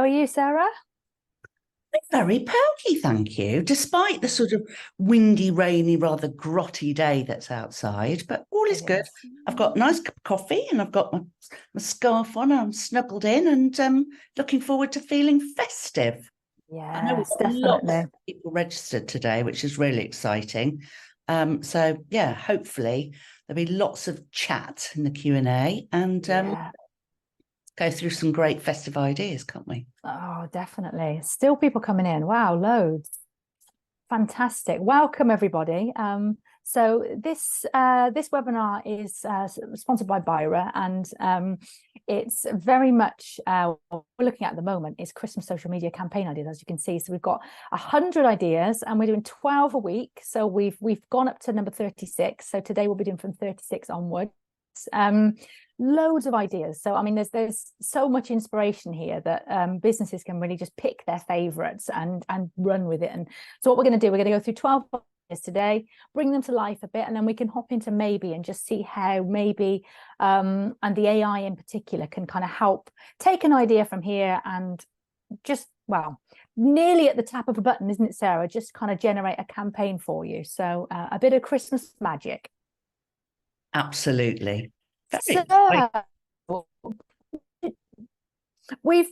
How are you, Sarah? Very perky, thank you, despite the sort of windy, rainy, rather grotty day that's outside. But all is It good. is. I've got a nice cup of coffee and I've got my scarf on and I'm snuggled in and looking forward to feeling festive. I know we've Yes, got lots definitely. of people registered today, which is really exciting. So, yeah, hopefully there'll be lots of chat in the Q&A and Yeah. go through some great festive ideas, can't we? Oh, definitely. Still people coming in. Wow, loads. Fantastic. Welcome, everybody. So this webinar is sponsored by Bira, and it's very much what we're looking at the moment is Christmas social media campaign ideas, as you can see. So we've got 100 ideas, and we're doing 12 a week. So we've gone up to number 36. So today we'll be doing from 36 onwards. Loads of ideas. So I mean, there's so much inspiration here that businesses can really just pick their favorites and run with it. And so what we're going to do, we're going to go through 12 ideas today, bring them to life a bit, and then we can hop into maybe and just see how maybe and the AI in particular can kind of help take an idea from here and just, well, nearly at the tap of a button, isn't it, Sarah? Just kind of generate a campaign for you. So a bit of Christmas magic. Absolutely. So Very exciting. we've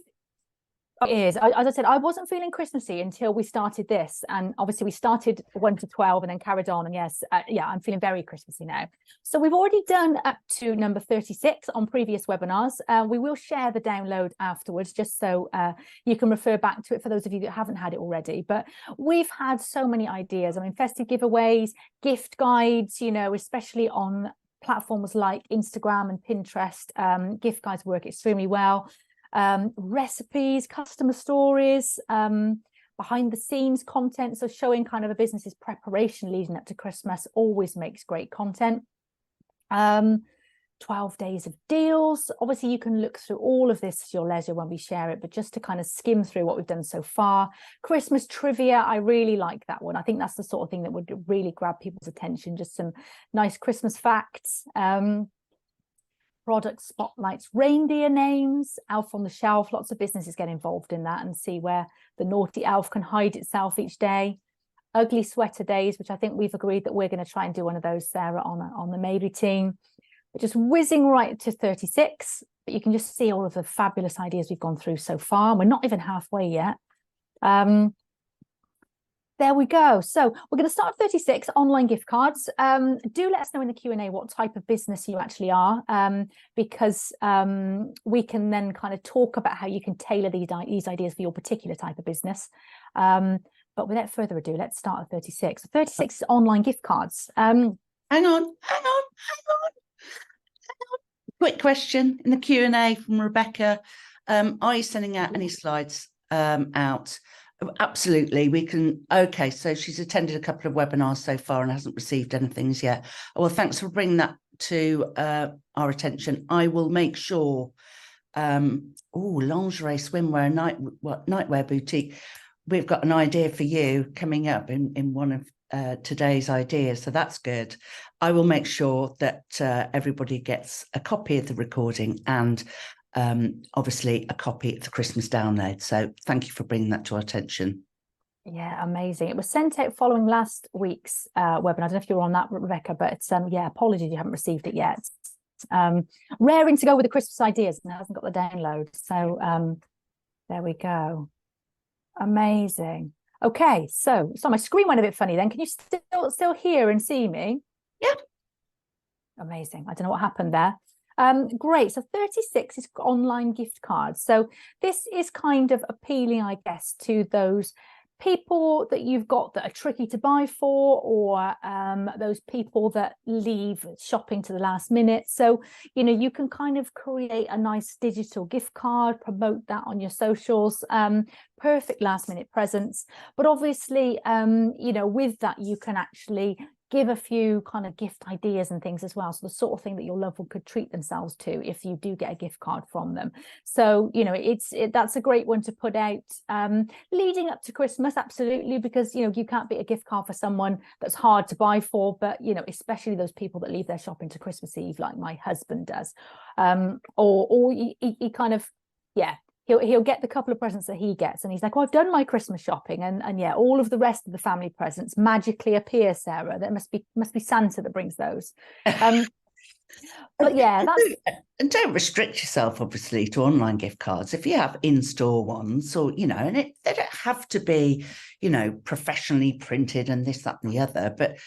it is. As I said, I wasn't feeling Christmassy until we started this, and obviously we started 1 to 12 and then carried on. And yes, yeah, I'm feeling very Christmassy now. So we've already done up to number 36 on previous webinars. We will share the download afterwards, just so you can refer back to it for those of you that haven't had it already. But we've had so many ideas. I mean, festive giveaways, gift guides, you know, especially on platforms like Instagram and Pinterest. Gift guides work extremely well. Recipes, customer stories, behind the scenes content. So showing kind of a business's preparation leading up to Christmas always makes great content. 12 days of deals. Obviously, you can look through all of this at your leisure when we share it, but just to kind of skim through what we've done so far. Christmas trivia, I really like that one. I think that's the sort of thing that would really grab people's attention. Just some nice Christmas facts. Product spotlights, reindeer names, elf on the shelf. Lots of businesses get involved in that and see where the naughty elf can hide itself each day. Ugly sweater days, which I think we've agreed that we're going to try and do one of those, Sarah, on the maybe team. But just whizzing right to 36, but you can just see all of the fabulous ideas we've gone through so far. We're not even halfway yet. There we go. So we're going to start at 36 online gift cards. Do let us know in the Q&A what type of business you actually are, because we can then kind of talk about how you can tailor these ideas for your particular type of business. But without further ado, let's start at 36. 36 is online gift cards. Hang on. Quick question in the Q&A from Rebecca. Are you sending out any slides out? Absolutely, we can. Okay, so she's attended a couple of webinars so far and hasn't received anything as yet. Well, thanks for bringing that to our attention. I will make sure. Lingerie, swimwear, nightwear boutique. We've got an idea for you coming up in one of today's ideas, so that's good. I will make sure that everybody gets a copy of the recording and obviously a copy of the Christmas download. So thank you for bringing that to our attention. Yeah, amazing. It was sent out following last week's webinar. I don't know if you're on that, Rebecca, but it's yeah, apologies you haven't received it yet. Raring to go with the Christmas ideas and it hasn't got the download. So there we go. Amazing. Okay, so my screen went a bit funny then. Can you still hear and see me? Yeah. Amazing. I don't know what happened there. Great. So 36 is online gift cards. So this is kind of appealing, I guess, to those people that you've got that are tricky to buy for, or those people that leave shopping to the last minute. So, you know, you can kind of create a nice digital gift card, promote that on your socials, perfect last minute presents. But obviously, you know, with that, you can actually give a few kind of gift ideas and things as well. So the sort of thing that your loved one could treat themselves to if you do get a gift card from them. So, you know, that's a great one to put out leading up to Christmas, absolutely, because, you know, you can't beat a gift card for someone that's hard to buy for, but, you know, especially those people that leave their shopping to Christmas Eve, like my husband does. Or he kind of, yeah, he'll get the couple of presents that he gets, and he's like, "Oh, I've done my Christmas shopping," and yeah, all of the rest of the family presents magically appear, Sarah. That must be Santa that brings those. But yeah, that's and don't restrict yourself, obviously, to online gift cards. If you have in-store ones, or and they don't have to be, professionally printed and this, that, and the other. But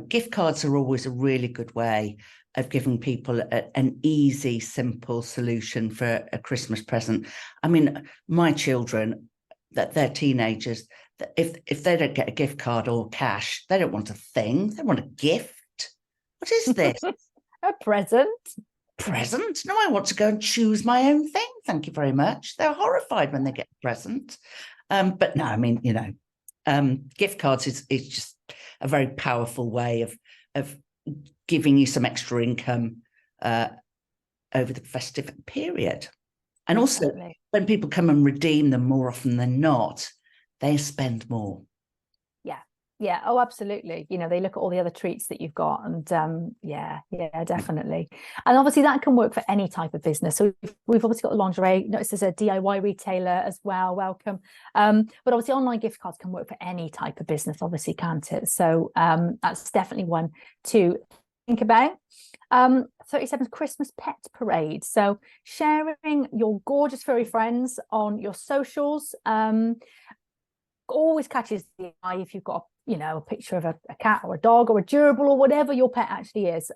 gift cards are always a really good way of giving people an easy, simple solution for a Christmas present. I mean, my children, that they're teenagers, if they don't get a gift card or cash, they don't want a thing. They want a gift. What is this? a present. No, I want to go and choose my own thing. Thank you very much. They're horrified when they get a present. But no, I mean, gift cards is just a very powerful way of giving you some extra income over the festive period. And also, when people come and redeem them more often than not, they spend more. Yeah. Oh, absolutely. They look at all the other treats that you've got, and yeah, definitely. And obviously that can work for any type of business. So we've obviously got the lingerie. Notice there's a DIY retailer as well. Welcome. But obviously online gift cards can work for any type of business, obviously, can't it? So that's definitely one to think about. 37 Christmas pet parade. So sharing your gorgeous furry friends on your socials always catches the eye if you've got a picture of a cat or a dog or a gerbil or whatever your pet actually is.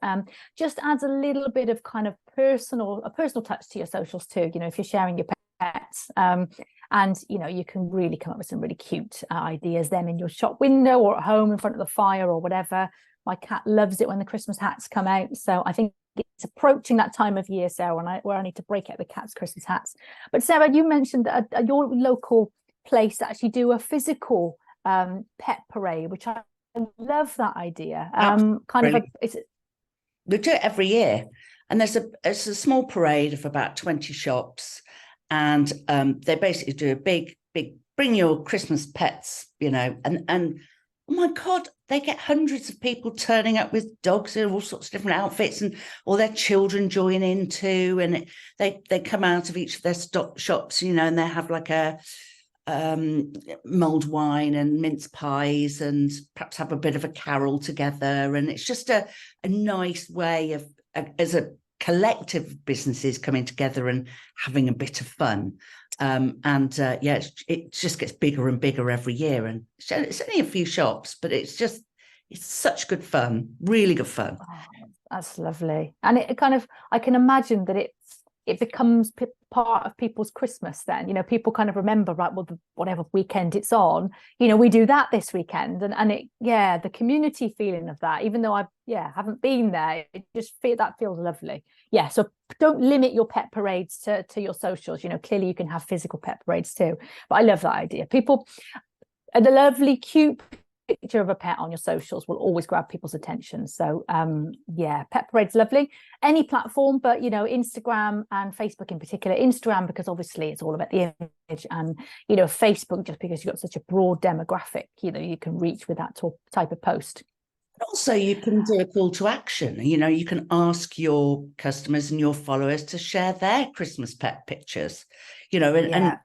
Just adds a little bit of kind of personal touch to your socials too, if you're sharing your pets. And you can really come up with some really cute ideas then in your shop window or at home in front of the fire or whatever. My cat loves it when the Christmas hats come out, so I think it's approaching that time of year, Sarah, where I need to break out the cat's Christmas hats. But Sarah, you mentioned that your local place actually do a physical pet parade, which I love that idea. We do it every year, and it's a small parade of about 20 shops, and they basically do a big bring your Christmas pets, and oh my God, they get hundreds of people turning up with dogs in all sorts of different outfits, and all their children join in too, and they come out of each of their shops, and they have like a mulled wine and mince pies, and perhaps have a bit of a carol together. And it's just a nice way of, as a collective of businesses coming together and having a bit of fun. It just gets bigger and bigger every year, and it's only a few shops, but it's such good fun, really good fun. Oh, that's lovely. And it kind of, I can imagine that it becomes part of people's Christmas then. People kind of remember, right, well, whatever weekend it's on, we do that this weekend. And the community feeling of that, even though I haven't been there, it just that feels lovely. Yeah, so don't limit your pet parades to your socials. Clearly you can have physical pet parades too. But I love that idea. People, the lovely, cute picture of a pet on your socials will always grab people's attention. So pet parade's lovely, any platform, but Instagram and Facebook in particular. Instagram because obviously it's all about the image, and Facebook just because you've got such a broad demographic you can reach with that type of post. Also, you can do a call to action. You can ask your customers and your followers to share their Christmas pet pictures, and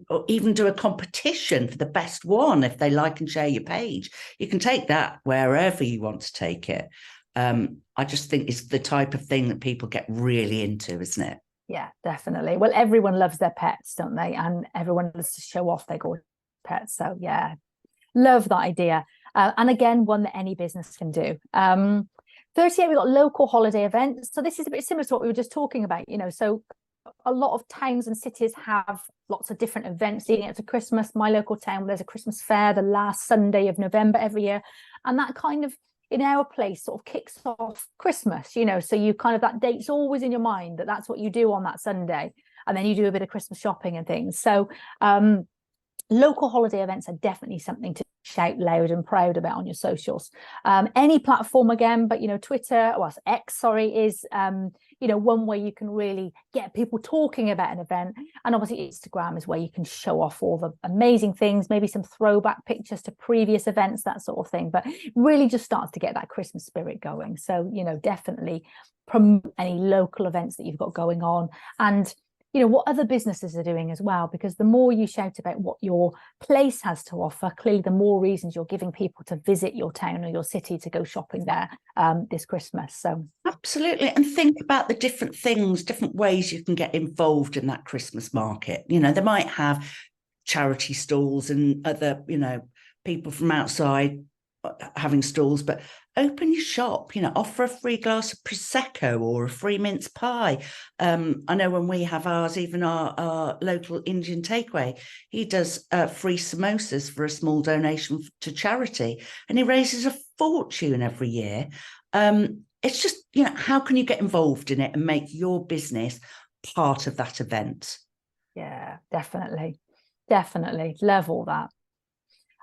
or even do a competition for the best one if they like and share your page. You can take that wherever you want to take it. I just think it's the type of thing that people get really into, isn't it? Yeah, definitely. Well, everyone loves their pets, don't they? And everyone loves to show off their gorgeous pets. So yeah, love that idea. And again, one that any business can do. 38, we've got local holiday events. So this is a bit similar to what we were just talking about, so a lot of towns and cities have lots of different events leading up to Christmas. My local town, there's a Christmas fair the last Sunday of November every year. And that kind of, in our place, sort of kicks off Christmas, so you kind of, that date's always in your mind that's what you do on that Sunday. And then you do a bit of Christmas shopping and things. So local holiday events are definitely something to shout loud and proud about on your socials. Any platform again, but Twitter, X, is one way you can really get people talking about an event. And obviously Instagram is where you can show off all the amazing things, maybe some throwback pictures to previous events, that sort of thing, but really just starts to get that Christmas spirit going. So definitely promote any local events that you've got going on. And you know, what other businesses are doing as well, because the more you shout about what your place has to offer, clearly the more reasons you're giving people to visit your town or your city to go shopping there this Christmas. So absolutely. And think about the different things, different ways you can get involved in that Christmas market. You know, they might have charity stalls and other, you know, people from outside having stalls, but open your shop, you know, offer a free glass of Prosecco or a free mince pie. I know when we have ours, even our local Indian takeaway, he does free samosas for a small donation to charity, and he raises a fortune every year. It's just, you know, how can you get involved in it and make your business part of that event? yeah, definitely love all that.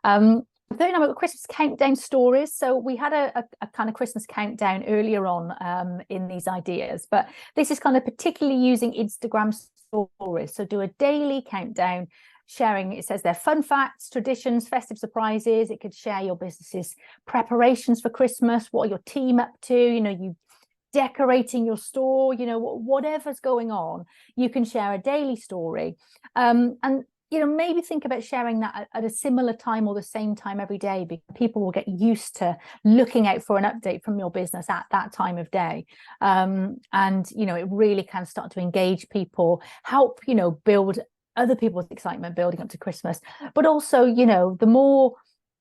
39 about Christmas countdown stories. So we had a kind of Christmas countdown earlier on in these ideas, but this is kind of particularly using Instagram stories. So do a daily countdown, sharing, it says there, fun facts, traditions, festive surprises. It could share your business's preparations for Christmas. What are your team up to? You know, you decorating your store, you know, whatever's going on, you can share a daily story. And you know, maybe think about sharing that at a similar time or the same time every day, because people will get used to looking out for an update from your business at that time of day. And, you know, it really can start to engage people, help, you know, build other people's excitement building up to Christmas. But also, you know, the more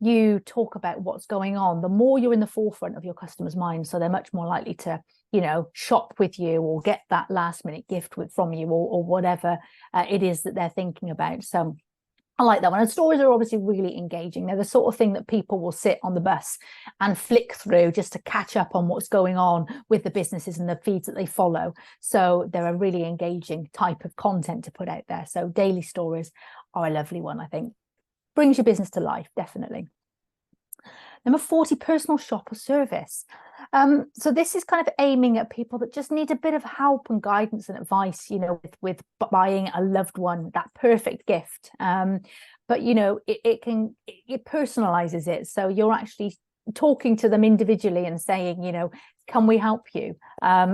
you talk about what's going on, the more you're in the forefront of your customers' minds. So they're much more likely to, you know, shop with you or get that last minute gift from you, or whatever it is that they're thinking about. So I like that one. And stories are obviously really engaging. They're the sort of thing that people will sit on the bus and flick through just to catch up on what's going on with the businesses and the feeds that they follow. So they're a really engaging type of content to put out there. So daily stories are a lovely one, I think. Brings your business to life, definitely. Number 40, personal shop or service. So this is kind of aiming at people that just need a bit of help and guidance and advice, you know, with buying a loved one that perfect gift. But, you know, it personalizes it. So you're actually talking to them individually and saying, you know, can we help you?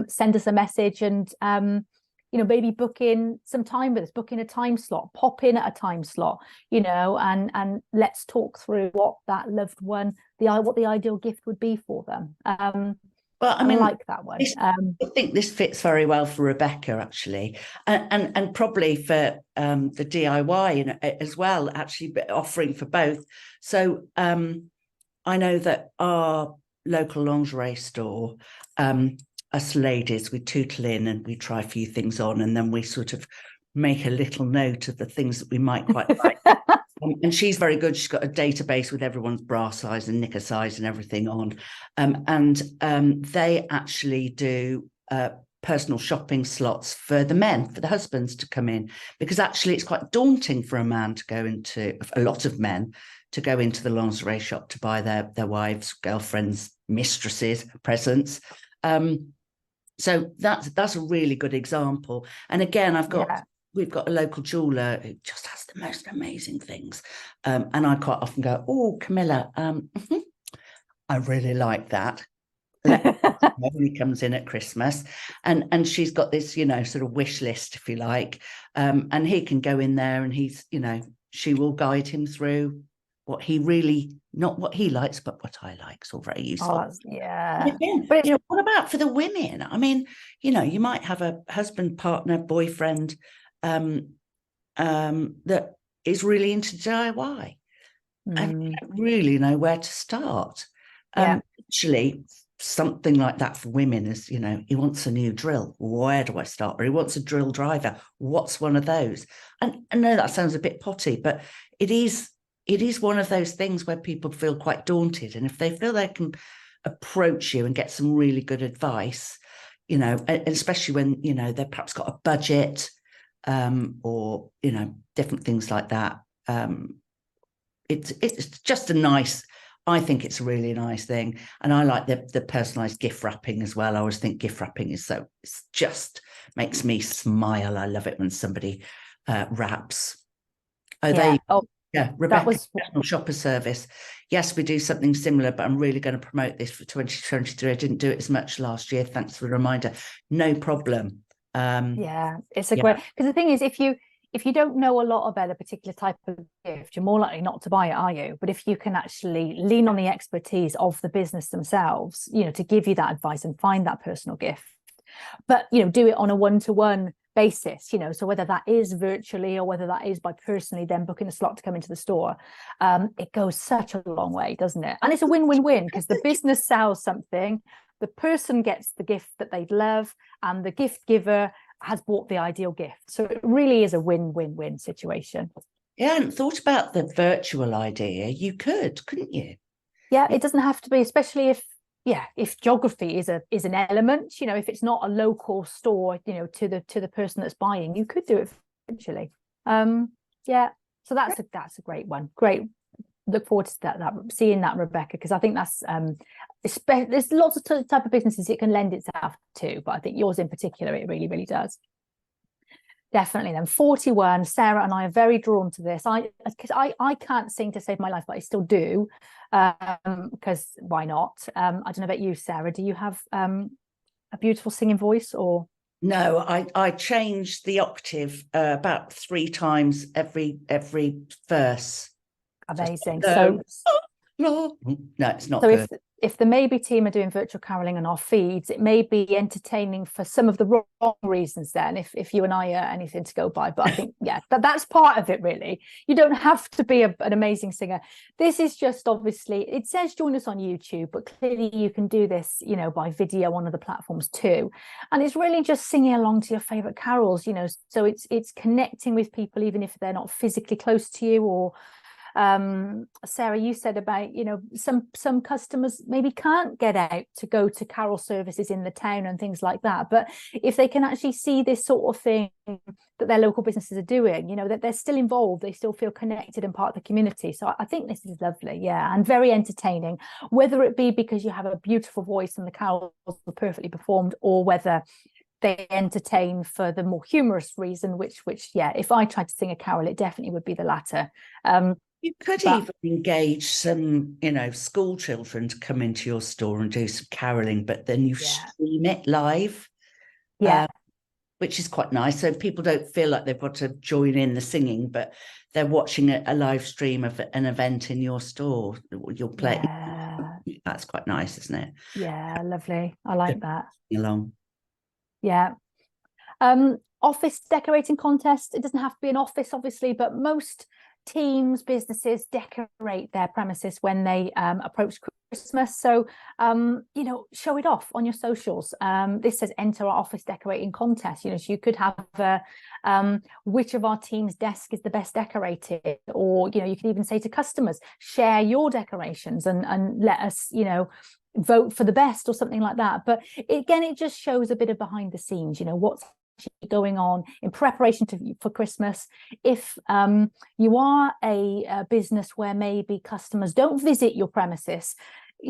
Send us a message and, you know, maybe book in some time with us, book in a time slot, pop in at a time slot, you know, and let's talk through what that loved one, what the ideal gift would be for them. Well, I mean, I like that one. I think this fits very well for Rebecca, actually, and probably for the DIY as well, actually, but offering for both. So I know that our local lingerie store, us ladies, we tootle in and we try a few things on, and then we sort of make a little note of the things that we might quite like. And she's very good. She's got a database with everyone's bra size and knicker size and everything on. They actually do personal shopping slots for the men, for the husbands to come in, because actually it's quite daunting for a man to go into, a lot of men, to go into the lingerie shop to buy their wives, girlfriends, mistresses presents. So that's a really good example. And again, we've got a local jeweler who just has the most amazing things. And I quite often go, oh, Camilla, I really like that. When he comes in at Christmas, and she's got this, you know, sort of wish list, if you like. And he can go in there and he's, you know, she will guide him through what he really, not what he likes, but what I like. It's all very useful. Oh, yeah. And again, but you know, what about for the women? I mean, you know, you might have a husband, partner, boyfriend that is really into DIY and you don't really know where to start. Actually, something like that for women is, you know, he wants a new drill. Where do I start? Or he wants a drill driver. What's one of those? And I know that sounds a bit potty, but it is one of those things where people feel quite daunted. And if they feel they can approach you and get some really good advice, you know, and especially when, you know, they've perhaps got a budget, or, you know, different things like that. It's just a nice, I think it's a really nice thing. And I like the personalized gift wrapping as well. I always think gift wrapping is it's just makes me smile. I love it when somebody wraps. Yeah, Rebecca, personal shopper service. Yes, we do something similar, but I'm really going to promote this for 2023. I didn't do it as much last year. Thanks for the reminder. No problem. Yeah, it's a Yeah. great, because the thing is, if you don't know a lot about a particular type of gift, you're more likely not to buy it, are you? But if you can actually lean on the expertise of the business themselves, to give you that advice and find that personal gift, but do it on a one-to-one basis, so whether that is virtually or whether that is by personally then booking a slot to come into the store, it goes such a long way, doesn't it? And it's a win-win-win, because the business sells something, the person gets the gift that they'd love, and the gift giver has bought the ideal gift. So it really is a win-win-win situation. Yeah, I hadn't thought about the virtual idea. You couldn't you? Yeah, it doesn't have to be, especially if geography is an element, if it's not a local store, to the person that's buying, you could do it virtually. Yeah, so that's a great one. Great. Look forward to that seeing that, Rebecca, because I think that's there's lots of type of businesses it can lend itself to, but I think yours in particular, it really, really does. Definitely. Then 41, Sarah and I are very drawn to this. Because I can't sing to save my life, but I still do, because why not? I don't know about you, Sarah. Do you have a beautiful singing voice, or? No, I changed the octave about 3 times every verse. Amazing. So no, it's not so good. if the Maybe team are doing virtual caroling on our feeds, it may be entertaining for some of the wrong reasons then, if you and I are anything to go by. But I think, yeah, that's part of it, really. You don't have to be an amazing singer. This is just, obviously, it says join us on YouTube, but clearly you can do this, by video on other platforms too. And it's really just singing along to your favorite carols, so it's connecting with people, even if they're not physically close to you. Or Sarah, you said about, some customers maybe can't get out to go to carol services in the town and things like that. But if they can actually see this sort of thing that their local businesses are doing, that they're still involved, they still feel connected and part of the community. So I think this is lovely, yeah, and very entertaining, whether it be because you have a beautiful voice and the carols are perfectly performed, or whether they entertain for the more humorous reason, which yeah, if I tried to sing a carol, it definitely would be the latter. You could even engage some, school children to come into your store and do some caroling, but then you stream it live, which is quite nice. So people don't feel like they've got to join in the singing, but they're watching a live stream of an event in your store. You'll play. Yeah. That's quite nice, isn't it? Yeah, lovely. I like that. Along. Yeah. Office decorating contest. It doesn't have to be an office, obviously, but most teams, businesses decorate their premises when they approach Christmas. So, show it off on your socials. This says enter our office decorating contest. So you could have which of our team's desk is the best decorated, or, you could even say to customers, share your decorations and let us, vote for the best, or something like that. But again, it just shows a bit of behind the scenes, what's going on in preparation for Christmas. If you are a business where maybe customers don't visit your premises,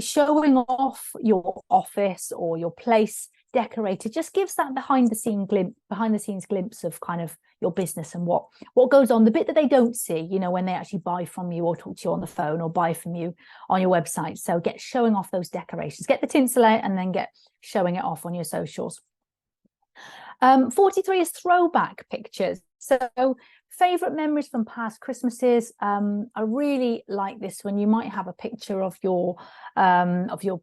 showing off your office or your place decorated just gives that behind the scenes glimpse of kind of your business and what goes on, the bit that they don't see, when they actually buy from you or talk to you on the phone or buy from you on your website. So get showing off those decorations, get the tinsel out, and then get showing it off on your socials. 43 is throwback pictures. So favorite memories from past Christmases. I really like this one. You might have a picture of your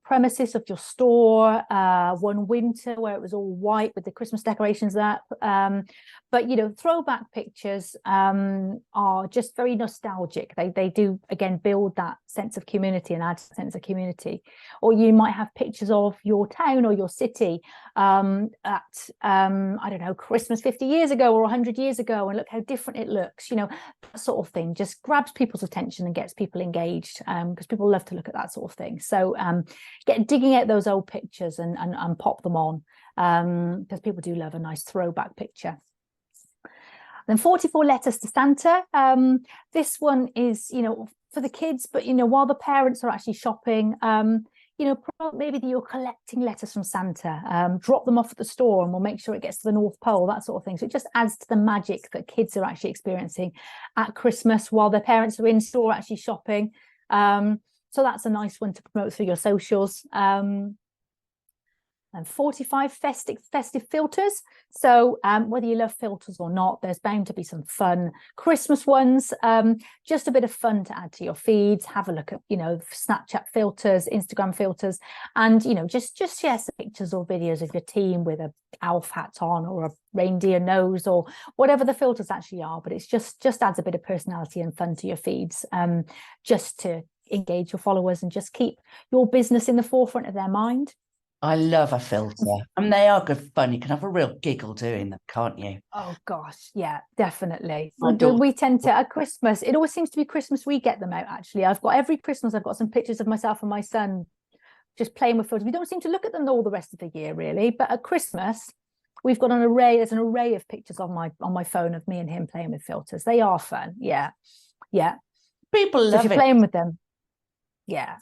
premises, of your store, one winter where it was all white with the Christmas decorations up. But throwback pictures are just very nostalgic. They do, again, build that sense of community and add a sense of community. Or you might have pictures of your town or your city at I don't know, Christmas 50 years ago or 100 years ago, and look how different it looks. That sort of thing just grabs people's attention and gets people engaged, because people love to look at that sort of thing. So get digging out those old pictures and pop them on, because people do love a nice throwback picture. Then 44, letters to Santa. This one is, for the kids, but, while the parents are actually shopping, maybe you're collecting letters from Santa, drop them off at the store and we'll make sure it gets to the North Pole, that sort of thing. So it just adds to the magic that kids are actually experiencing at Christmas while their parents are in store actually shopping. So that's a nice one to promote through your socials. and 45 festive filters. So whether you love filters or not, there's bound to be some fun Christmas ones. Just a bit of fun to add to your feeds. Have a look at, Snapchat filters, Instagram filters, and just share some pictures or videos of your team with a elf hat on or a reindeer nose or whatever the filters actually are. But it's just adds a bit of personality and fun to your feeds, just to engage your followers and just keep your business in the forefront of their mind. I love a filter. And they are good fun. You can have a real giggle doing them, can't you? Oh gosh, yeah, definitely. My We tend to, at Christmas, it always seems to be Christmas we get them out, actually. Every Christmas I've got some pictures of myself and my son just playing with filters. We don't seem to look at them all the rest of the year, really, but at Christmas we've got there's an array of pictures on my phone of me and him playing with filters. They are fun. Yeah. People love if you're it. playing with them. Yeah.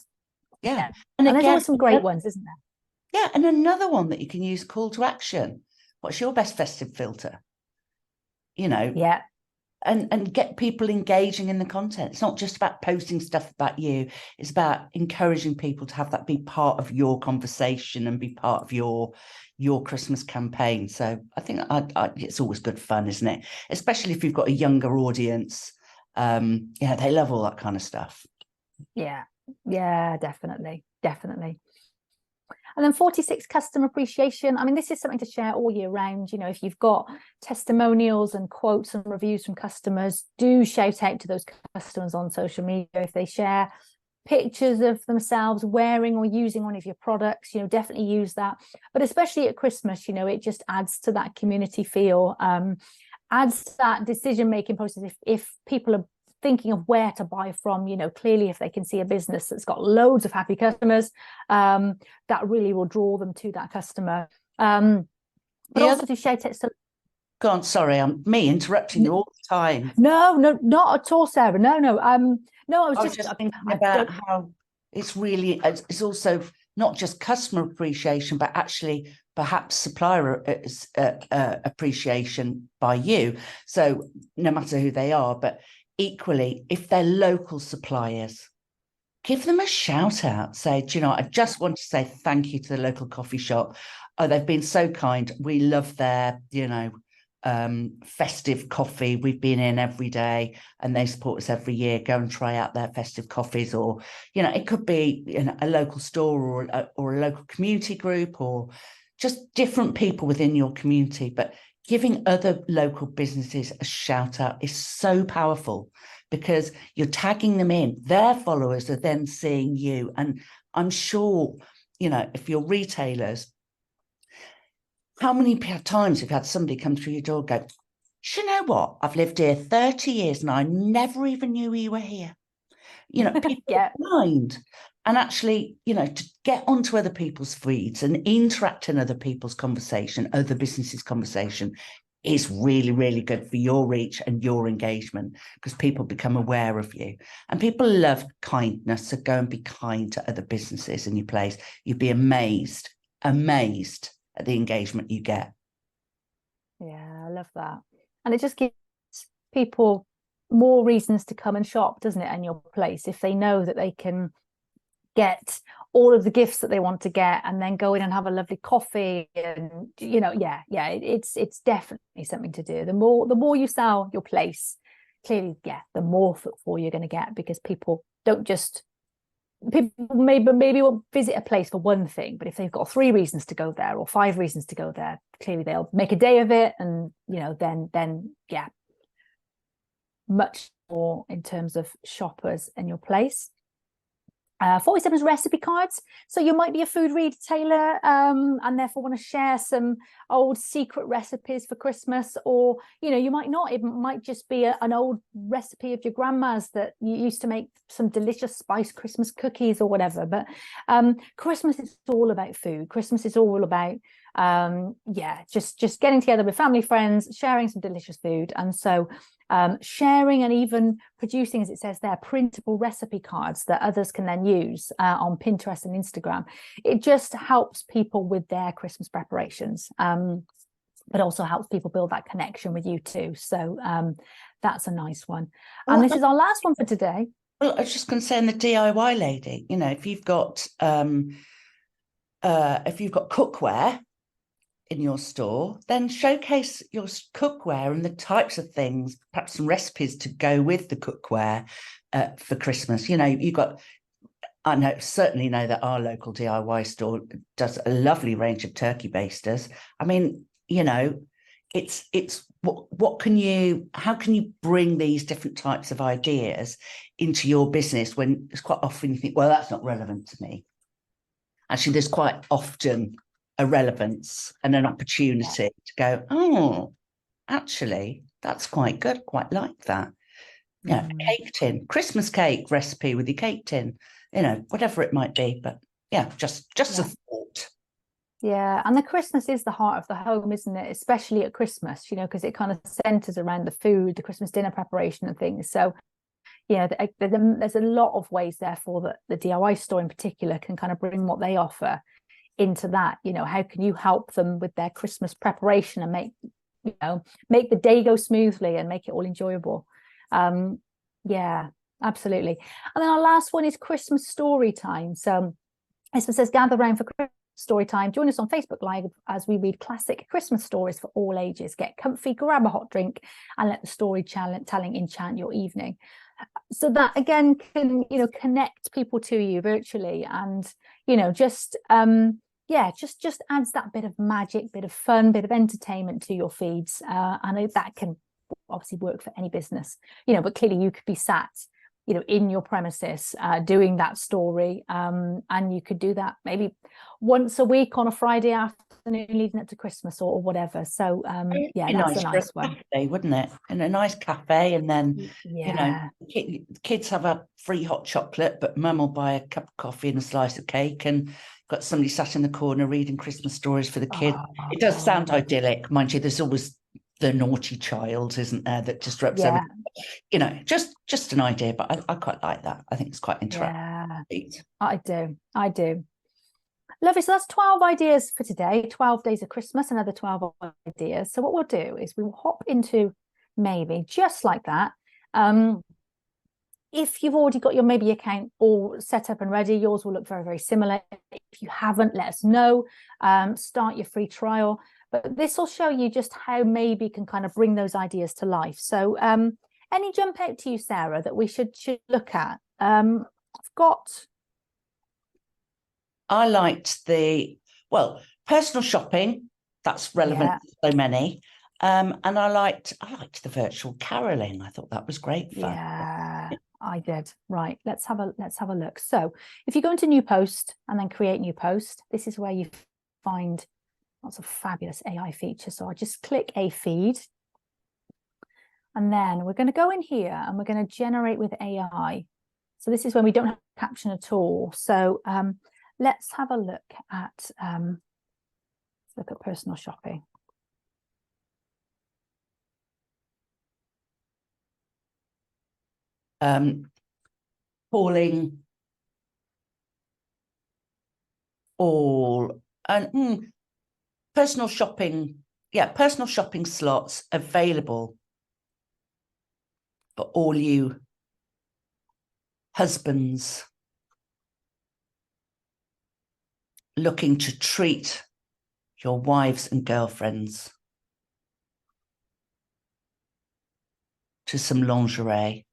And again, there's always some great ones, isn't there? Yeah, and another one that you can use, call to action. What's your best festive filter? Yeah. And get people engaging in the content. It's not just about posting stuff about you. It's about encouraging people to have that be part of your conversation and be part of your Christmas campaign. So I think it's always good fun, isn't it? Especially if you've got a younger audience. They love all that kind of stuff. Yeah, definitely. And then 46, customer appreciation. I mean, this is something to share all year round. If you've got testimonials and quotes and reviews from customers, do shout out to those customers on social media. If they share pictures of themselves wearing or using one of your products, definitely use that. But especially at Christmas, it just adds to that community feel, adds to that decision-making process. If people are thinking of where to buy from, clearly if they can see a business that's got loads of happy customers, that really will draw them to that customer. But also to shout it. Go on, sorry, I'm interrupting you all the time. No, not at all, Sarah. No. I was just thinking about how it's also not just customer appreciation, but actually perhaps supplier appreciation by you. So no matter who they are, but equally, if they're local suppliers, give them a shout out. Say, I just want to say thank you to the local coffee shop. Oh, they've been so kind. We love their, festive coffee. We've been in every day and they support us every year. Go and try out their festive coffees, or, it could be a local store or a local community group, or just different people within your community. But giving other local businesses a shout out is so powerful because you're tagging them in. Their followers are then seeing you. And I'm sure, if you're retailers, how many times have you had somebody come through your door and go, do you know what? I've lived here 30 years and I never even knew you were here. People are kind. And actually, to get onto other people's feeds and interact in other people's conversation, other businesses' conversation, is really, really good for your reach and your engagement, because people become aware of you. And people love kindness. So go and be kind to other businesses in your place. You'd be amazed at the engagement you get. Yeah, I love that. And it just gives people more reasons to come and shop, doesn't it, in your place, if they know that they can get all of the gifts that they want to get and then go in and have a lovely coffee. And it's definitely something to do. The more you sell your place, clearly, the more footfall you're going to get, because people maybe will visit a place for one thing, but if they've got 3 reasons to go there or 5 reasons to go there, clearly they'll make a day of it. And then much more in terms of shoppers in your place. 47 is recipe cards. So you might be a food retailer and therefore want to share some old secret recipes for Christmas, or you might not. It might just be an old recipe of your grandma's that you used to make some delicious spiced Christmas cookies or whatever. But Christmas is all about food. Christmas is all about just getting together with family, friends, sharing some delicious food. And so sharing and even producing, as it says there, printable recipe cards that others can then use on Pinterest and Instagram. It just helps people with their Christmas preparations, but also helps people build that connection with you too. So that's a nice one. And this is our last one for today. Well, I was just going to say, in the DIY lady, if you've got if you've got cookware in your store, then showcase your cookware and the types of things, perhaps some recipes to go with the cookware for Christmas. You know, I certainly know that our local DIY store does a lovely range of turkey basters. I mean, you know, it's how can you bring these different types of ideas into your business when it's quite often you think, well, that's not relevant to me. Actually, there's quite often a relevance and an opportunity to go, oh, actually, that's quite good. Quite like that. Yeah, cake tin, Christmas cake recipe with your cake tin, you know, whatever it might be. But yeah, just a thought. Yeah, and the Christmas is the heart of the home, isn't it? Especially at Christmas, you know, because it kind of centers around the food, the Christmas dinner preparation and things. So, you know, there's a lot of ways, therefore, that the DIY store in particular can kind of bring what they offer into that. You know, how can you help them with their Christmas preparation and make the day go smoothly and make it all enjoyable? Yeah, absolutely. And then our last one is Christmas story time. So this one says, gather around for Christmas story time. Join us on Facebook Live as we read classic Christmas stories for all ages. Get comfy, grab a hot drink, and let the storytelling enchant your evening. So that again can, you know, connect people to you virtually, and you know, just adds that bit of magic, bit of fun, bit of entertainment to your feeds, and that can obviously work for any business, you know. But clearly, you could be sat, you know, in your premises doing that story, and you could do that maybe once a week on a Friday afternoon leading up to Christmas or whatever. So yeah, that's a nice one, wouldn't it? In a nice cafe, and then you know, kids have a free hot chocolate, but mum will buy a cup of coffee and a slice of cake, and got somebody sat in the corner reading Christmas stories for the kids. It does sound idyllic, mind you. There's always the naughty child, isn't there, that disrupts everything. You know, just an idea, but I quite like that. I think it's quite interactive. Yeah, I do. Lovely. So that's 12 ideas for today. 12 days of Christmas, another 12 ideas. So what we'll do is we will hop into maybe just like that. If you've already got your maybe account all set up and ready, yours will look very, very similar. If you haven't, let us know. Start your free trial. But this will show you just how maybe can kind of bring those ideas to life. So any jump out to you, Sarah, that we should look at? I liked personal shopping. That's relevant to so many. And I liked the virtual caroling. I thought that was great fun. Yeah, I did. Right. Let's have a look. So if you go into new post and then create new post, this is where you find lots of fabulous AI features. So I'll just click a feed. And then we're going to go in here and we're going to generate with AI. So this is when we don't have caption at all. So let's have a look at personal shopping. Calling all and personal shopping. Yeah, personal shopping slots available for all you husbands looking to treat your wives and girlfriends to some lingerie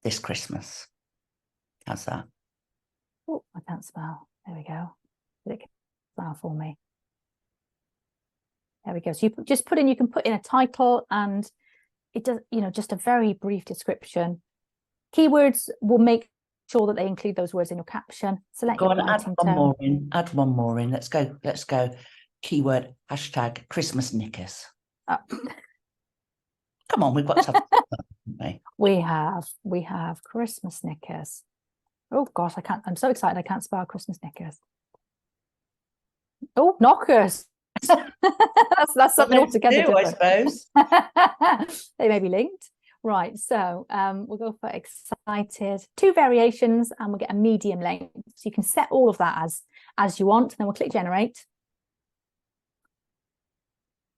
this Christmas. How's that? Oh, I can't spell. There we go. Did it spell for me? There we go. So you can put in a title, and it does, you know, just a very brief description. Keywords will make sure that they include those words in your caption. Select Go your on, add writing one tone. more in. Add one more in. Let's go. Keyword hashtag Christmas knickers. Come on, we've got to have that, we have Christmas knickers. Oh gosh, I'm so excited I can't spell Christmas knickers. Oh, knockers. that's something altogether different, I suppose. They may be linked. Right, so we'll go for excited, 2 variations, and we'll get a medium length. So you can set all of that as you want, and then we'll click generate.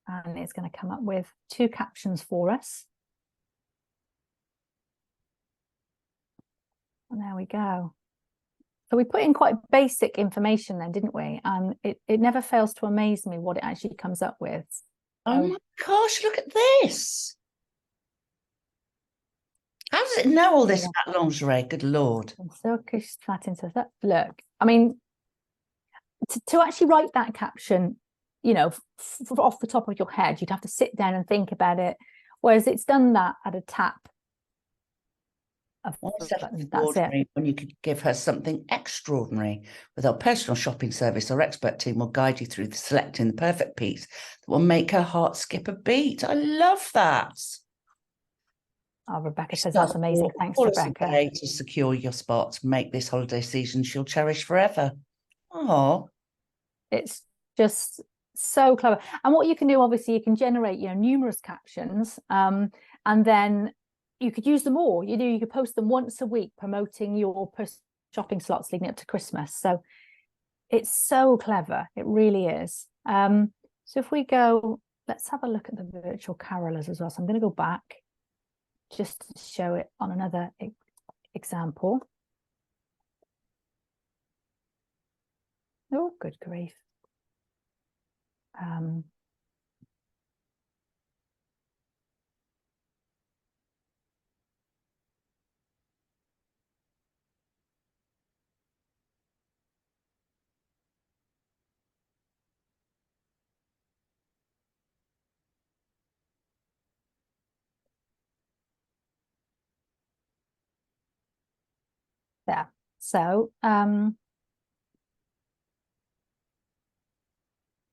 And it's going to come up with 2 captions for us. There we go. So we put in quite basic information then, didn't we? And it never fails to amaze me what it actually comes up with. Oh my gosh, look at this. How does it know all this about lingerie? Good Lord. Look, I mean, to actually write that caption, you know, off the top of your head, you'd have to sit down and think about it. Whereas it's done that at a tap. That's it. When you could give her something extraordinary. With our personal shopping service, our expert team will guide you through selecting the perfect piece that will make her heart skip a beat. I love that. Oh, Rebecca says that's amazing. Thanks, Rebecca. To secure your spot, make this holiday season she'll cherish forever. Oh, it's just so clever. And what you can do, obviously, you can generate, you know, numerous captions, and then you could use them all. You could post them once a week, promoting your shopping slots leading up to Christmas. So it's so clever. It really is. So if we go, let's have a look at the virtual carolers as well. So I'm going to go back just to show it on another example. Oh, good grief. There. So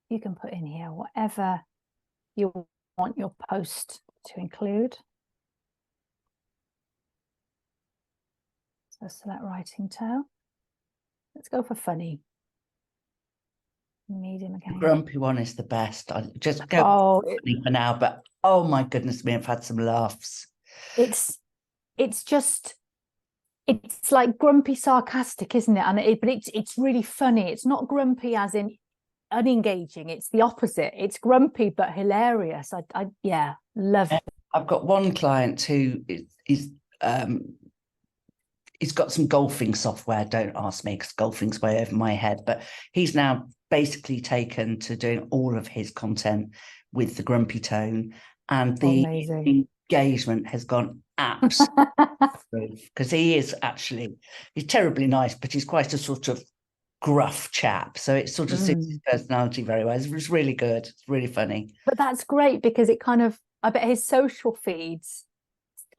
you can put in here whatever you want your post to include. So select writing tone. Let's go for funny. Medium again. The grumpy one is the best. I just go funny for now, but oh my goodness me, I've had some laughs. It's like grumpy sarcastic, isn't it? But it's really funny. It's not grumpy as in unengaging. It's the opposite. It's grumpy but hilarious. I yeah, love it. I've got one client who is he's got some golfing software. Don't ask me because golfing's way over my head. But he's now basically taken to doing all of his content with the grumpy tone, and the engagement has gone absolutely because he's terribly nice, but he's quite a sort of gruff chap. So it sort of suits his personality very well. It's really good. It's really funny. But that's great because it kind of, I bet his social feeds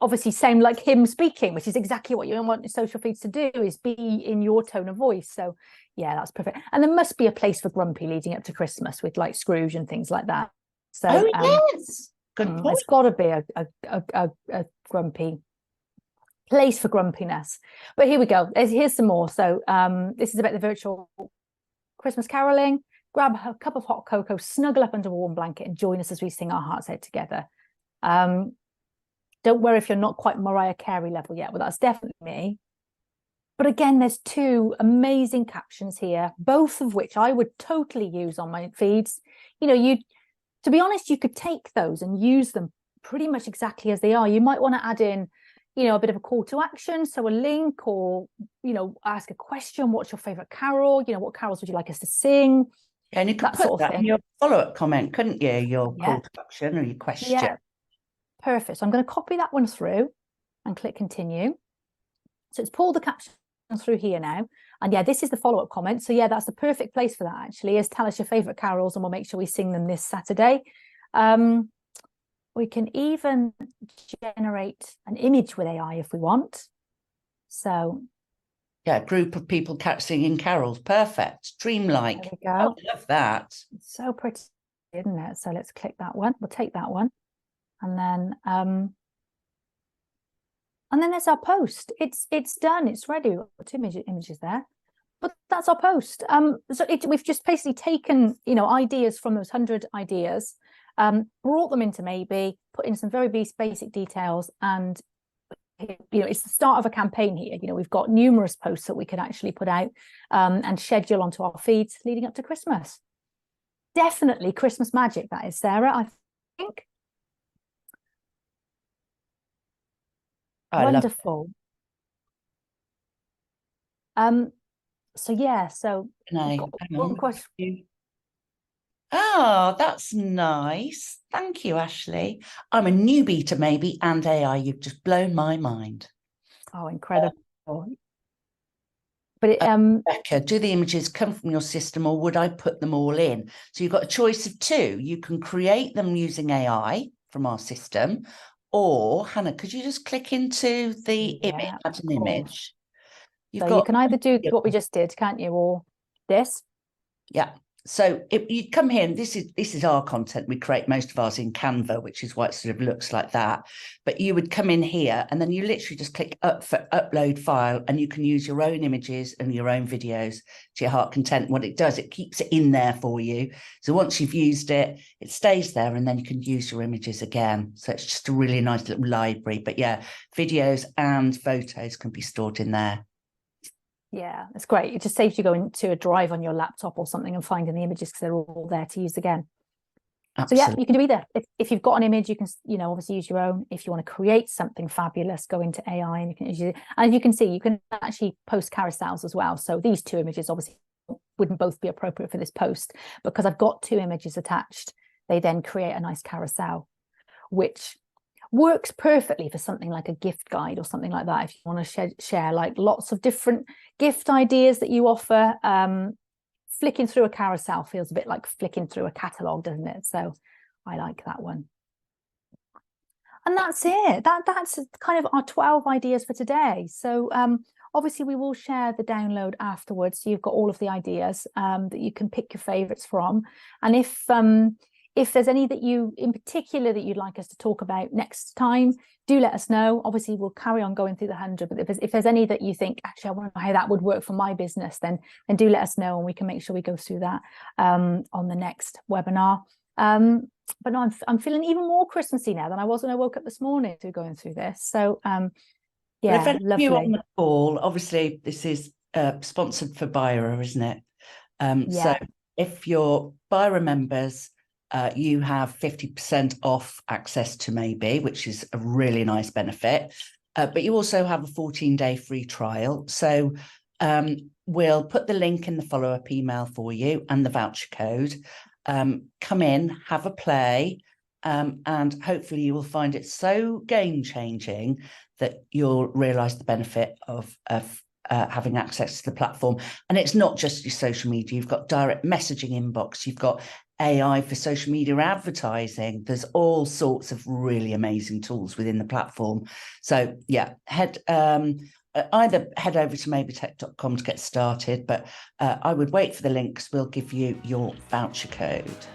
obviously same like him speaking, which is exactly what you want your social feeds to do, is be in your tone of voice. So yeah, that's perfect. And there must be a place for grumpy leading up to Christmas with like Scrooge and things like that. So yes, good point. It's got to be a grumpy place for grumpiness. But here we go. Here's some more. So this is about the virtual Christmas caroling. Grab a cup of hot cocoa, snuggle up under a warm blanket, and join us as we sing our hearts out together. Don't worry if you're not quite Mariah Carey level yet. Well, that's definitely me. But again, there's two amazing captions here, both of which I would totally use on my feeds. You know, to be honest, you could take those and use them pretty much exactly as they are. You might want to add in, you know, a bit of a call to action, so a link, or, you know, ask a question. What's your favorite carol? You know, what carols would you like us to sing? Yeah, and you could put that in your follow-up comment, couldn't you? Your call to action or your question. Yeah. Perfect. So I'm going to copy that one through and click continue. So it's pulled the caption through here now. And yeah, this is the follow-up comment. So yeah, that's the perfect place for that actually, is tell us your favorite carols and we'll make sure we sing them this Saturday. We can even generate an image with AI if we want. So yeah, group of people singing carols. Perfect. Dreamlike. There we go. I love that. It's so pretty, isn't it? So let's click that one. We'll take that one. And then there's our post. It's done. It's ready. We've got two images there, but that's our post. So we've just basically taken, you know, ideas from those 100 ideas, brought them into Maybe, put in some very basic details, and you know, it's the start of a campaign here. You know, we've got numerous posts that we can actually put out and schedule onto our feeds leading up to Christmas. Definitely Christmas magic, that is, Sarah, I think. Wonderful. So yeah, so No, I've got hang one on. question. Oh, that's nice. Thank you, Ashley. I'm a newbie to maybe and AI. You've just blown my mind. Oh, incredible. But it, Becca, do the images come from your system or would I put them all in? So you've got a choice of two. You can create them using AI from our system, or Hannah, could you just click into the image, yeah, add of an course. image? You've So you got, can either do what we just did, can't you, or this? yeah. So if you come here, and this is our content. We create most of ours in Canva, which is why it sort of looks like that. But you would come in here and then you literally just click up for upload file, and you can use your own images and your own videos to your heart content. What it does, it keeps it in there for you. So once you've used it, it stays there, and then you can use your images again. So it's just a really nice little library. But yeah, videos and photos can be stored in there. Yeah, it's great. It just saves you going to a drive on your laptop or something and finding the images because they're all there to use again. Absolutely. So yeah, you can do either. If you've got an image, you can, obviously use your own. If you want to create something fabulous, go into AI and you can use it. And you can see, you can actually post carousels as well. So these two images obviously wouldn't both be appropriate for this post, because I've got two images attached. They then create a nice carousel, which works perfectly for something like a gift guide or something like that. If you want to share like lots of different gift ideas that you offer, flicking through a carousel feels a bit like flicking through a catalogue, doesn't it? So I like that one. And that's it. That's kind of our 12 ideas for today. So obviously we will share the download afterwards. So you've got all of the ideas that you can pick your favorites from. And if there's any that you in particular that you'd like us to talk about next time, do let us know. Obviously we'll carry on going through the 100, but if there's any that you think, actually I want to know how that would work for my business, then do let us know and we can make sure we go through that on the next webinar. But no, I'm feeling even more Christmassy now than I was when I woke up this morning to going through this. So yeah, well, if lovely. you on the call, obviously this is sponsored for Bira, isn't it? So if you're Bira members, you have 50% off access to Maybe, which is a really nice benefit. But you also have a 14-day free trial. So we'll put the link in the follow-up email for you and the voucher code. Come in, have a play, and hopefully you will find it so game-changing that you'll realise the benefit of having access to the platform. And it's not just your social media. You've got direct messaging inbox. You've got AI for social media advertising. There's all sorts of really amazing tools within the platform. So yeah, either head over to maybetech.com to get started, but I would wait for the links. We'll give you your voucher code.